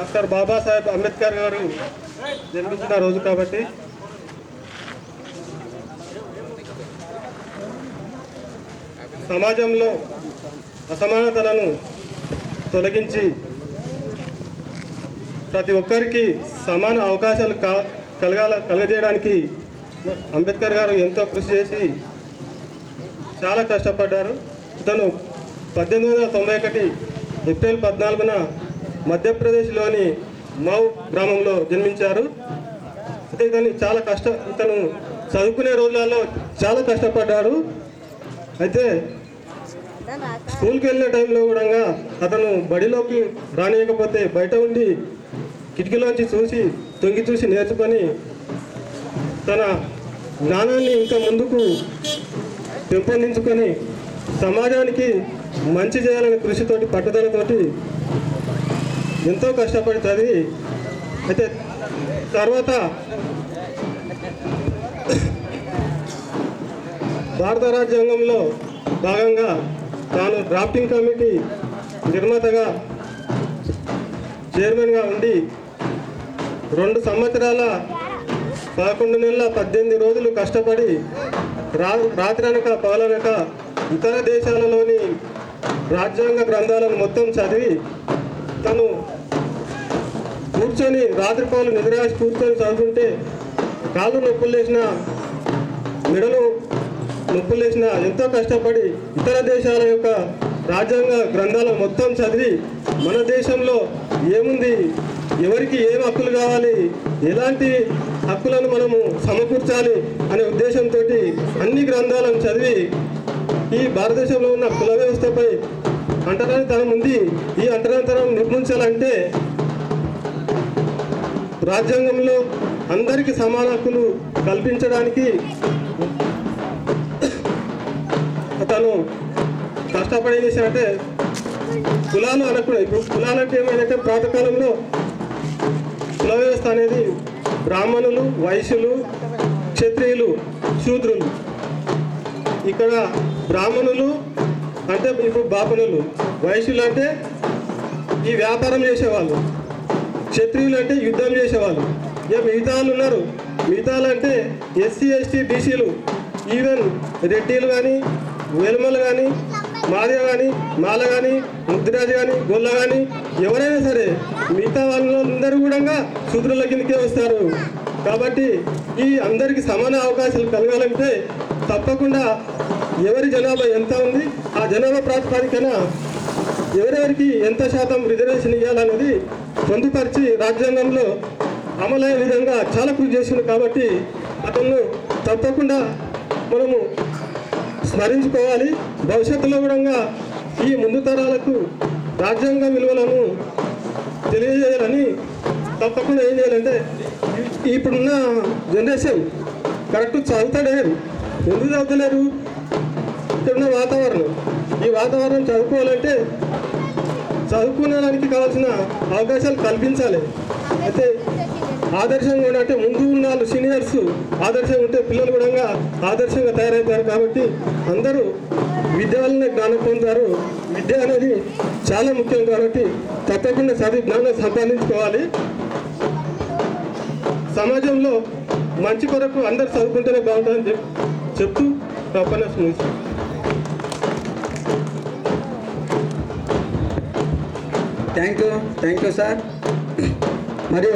Doctor Babasaheb Ambedkar గారు జన్మించిన రోజు కాబట్టి సమాజంలో అసమానతలను తొలగించి ప్రతి ఒక్కరికి సమాన అవకాశాలు కలగజేయడానికి అంబేద్కర్ గారు ఎంతో కృషి చేసి చాలా కష్టపడ్డారు. ఇతను 1891 ఏప్రిల్ 14న మధ్యప్రదేశ్లోని మౌ గ్రామంలో జన్మించారు. అయితే ఇతను చదువుకునే రోజులలో చాలా కష్టపడ్డారు. అయితే స్కూల్కి వెళ్ళిన టైంలో కూడా అతను బడిలోకి రానియకపోతే బయట ఉండి కిటికీలోంచి తొంగి చూసి నేర్చుకొని తన జ్ఞానాన్ని ఇంకా ముందుకు పెంపొందించుకొని సమాజానికి మంచి చేయాలనే కృషితోటి పట్టుదలతోటి ఎంతో కష్టపడి చదివి అయితే తర్వాత భారత రాజ్యాంగంలో భాగంగా తాను డ్రాఫ్టింగ్ కమిటీ నిర్మాతగా చైర్మన్గా ఉండి 2 సంవత్సరాల 11 నెలల 18 రోజులు కష్టపడి రాత్రనక పగలనక ఇతర దేశాలలోని రాజ్యాంగ గ్రంథాలను మొత్తం చదివి తను కూర్చొని రాత్రిపాలు నిద్రాసి కూర్చొని చదువుతుంటే కాళ్ళు నొప్పులు లేచిన మెడలు నొప్పులు లేచిన ఎంతో కష్టపడి ఇతర దేశాల యొక్క రాజ్యాంగ గ్రంథాలను మొత్తం చదివి మన దేశంలో ఏముంది, ఎవరికి ఏం హక్కులు కావాలి, ఎలాంటి హక్కులను మనము సమకూర్చాలి అనే ఉద్దేశంతో అన్ని గ్రంథాలను చదివి ఈ భారతదేశంలో ఉన్న కుల వ్యవస్థపై అంటరానితనం ఉంది. ఈ అంటరానితనం నిర్మించాలంటే రాజ్యాంగంలో అందరికీ సమాన హక్కులు కల్పించడానికి అతను కష్టపడి ఏం చేశాడంటే కులాలు అనకూడదు. ఇప్పుడు కులాలంటే ఏమైందంటే ప్రాతకాలంలో కుల వ్యవస్థ అనేది బ్రాహ్మణులు, వైశ్యులు, క్షత్రియులు, శూద్రులు. ఇక్కడ బ్రాహ్మణులు అంటే ఇప్పుడు బాపనులు, వైశ్యులు అంటే ఈ వ్యాపారం చేసేవాళ్ళు, క్షత్రియులు అంటే యుద్ధం చేసేవాళ్ళు. ఇక మిగతా వాళ్ళు ఉన్నారు. మిగతా అంటే ఎస్సీ, ఎస్టీ, బీసీలు, ఈవెన్ రెడ్డిలు కానీ, వేలుమలు కానీ, మాదిగ కానీ, మాల కానీ, ముద్దిరాజు కానీ, గొల్ల కానీ ఎవరైనా సరే మిగతా వాళ్ళందరూ కూడా శూద్రుల కిందకే వస్తారు. కాబట్టి ఈ అందరికీ సమాన అవకాశాలు కలగాలంటే తప్పకుండా ఎవరి జనాభా ఎంత ఉంది, ఆ జనాభా ప్రాతిపదికన ఎవరెవరికి ఎంత శాతం రిజర్వేషన్ ఇవ్వాలనేది పొందుపరిచి రాజ్యాంగంలో అమలయ్యే విధంగా చాలా కృషి చేసింది. కాబట్టి అతను తప్పకుండా మనము స్మరించుకోవాలి. భవిష్యత్తులో కూడా ఈ ముందు తరాలకు రాజ్యాంగ విలువలను తెలియజేయాలని తప్పకుండా ఏం చేయాలంటే ఇప్పుడున్న జనరేషన్ కరెక్ట్ చదువుతలేరు. ఎందుకు చదువుతలేరు? ఇక్కడున్న వాతావరణం, ఈ వాతావరణం చదువుకోవాలంటే చదువుకునేదానికి కావాల్సిన అవకాశాలు కల్పించాలి. అయితే ఆదర్శంగా ఉంటే ముందు ఉన్న వాళ్ళు సీనియర్స్ ఆదర్శంగా ఉంటే పిల్లలు కూడా ఆదర్శంగా తయారవుతారు. కాబట్టి అందరూ విద్య వల్లనే జ్ఞానం పొందుతారు. విద్య అనేది చాలా ముఖ్యం. కాబట్టి తప్పకుండా చదివి జ్ఞానం సంపాదించుకోవాలి. సమాజంలో మంచి కొరకు అందరూ చదువుకుంటేనే బాగుంటుందని చెప్తూ ఉపన్యాసం. Thank you sir.